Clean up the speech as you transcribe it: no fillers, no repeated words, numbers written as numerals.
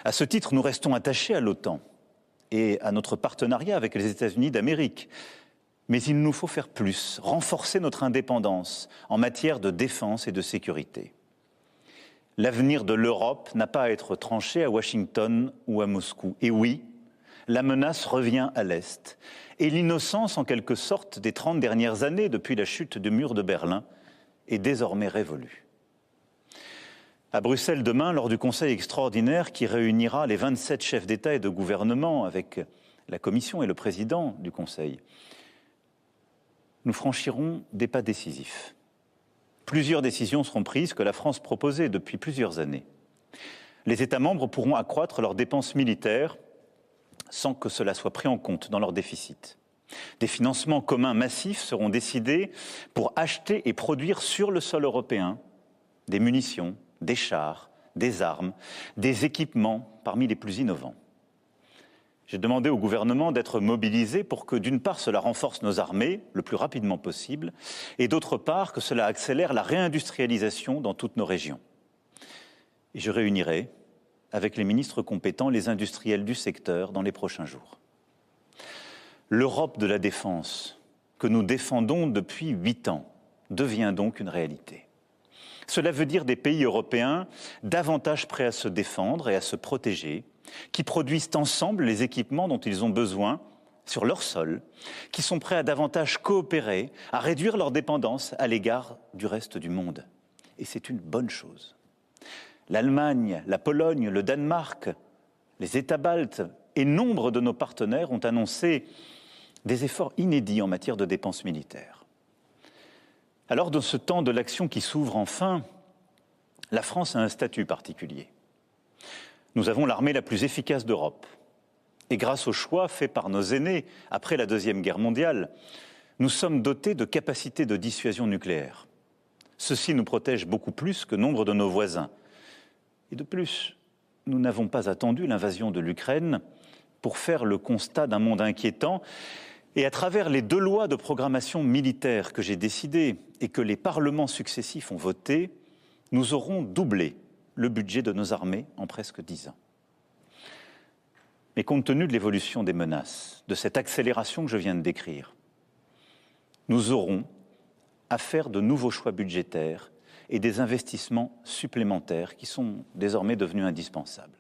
À ce titre, nous restons attachés à l'OTAN et à notre partenariat avec les États-Unis d'Amérique. Mais il nous faut faire plus, renforcer notre indépendance en matière de défense et de sécurité. L'avenir de l'Europe n'a pas à être tranché à Washington ou à Moscou. Et oui, la menace revient à l'Est. Et l'innocence, en quelque sorte, des 30 dernières années, depuis la chute du mur de Berlin, est désormais révolue. À Bruxelles demain, lors du Conseil extraordinaire qui réunira les 27 chefs d'État et de gouvernement avec la Commission et le président du Conseil, nous franchirons des pas décisifs. Plusieurs décisions seront prises que la France proposait depuis plusieurs années. Les États membres pourront accroître leurs dépenses militaires sans que cela soit pris en compte dans leur déficit. Des financements communs massifs seront décidés pour acheter et produire sur le sol européen des munitions, des chars, des armes, des équipements parmi les plus innovants. J'ai demandé au gouvernement d'être mobilisé pour que, d'une part, cela renforce nos armées le plus rapidement possible, et d'autre part, que cela accélère la réindustrialisation dans toutes nos régions. Et je réunirai, avec les ministres compétents, les industriels du secteur dans les prochains jours. L'Europe de la défense, que nous défendons depuis 8 ans, devient donc une réalité. Cela veut dire des pays européens davantage prêts à se défendre et à se protéger, qui produisent ensemble les équipements dont ils ont besoin sur leur sol, qui sont prêts à davantage coopérer, à réduire leur dépendance à l'égard du reste du monde. Et c'est une bonne chose. L'Allemagne, la Pologne, le Danemark, les États baltes et nombre de nos partenaires ont annoncé des efforts inédits en matière de dépenses militaires. Alors, dans ce temps de l'action qui s'ouvre enfin, la France a un statut particulier. Nous avons l'armée la plus efficace d'Europe. Et grâce au choix fait par nos aînés après la Deuxième Guerre mondiale, nous sommes dotés de capacités de dissuasion nucléaire. Ceci nous protège beaucoup plus que nombre de nos voisins. Et de plus, nous n'avons pas attendu l'invasion de l'Ukraine pour faire le constat d'un monde inquiétant. Et à travers les 2 lois de programmation militaire que j'ai décidées et que les parlements successifs ont votées, nous aurons doublé le budget de nos armées en presque 10 ans. Mais compte tenu de l'évolution des menaces, de cette accélération que je viens de décrire, nous aurons à faire de nouveaux choix budgétaires et des investissements supplémentaires qui sont désormais devenus indispensables.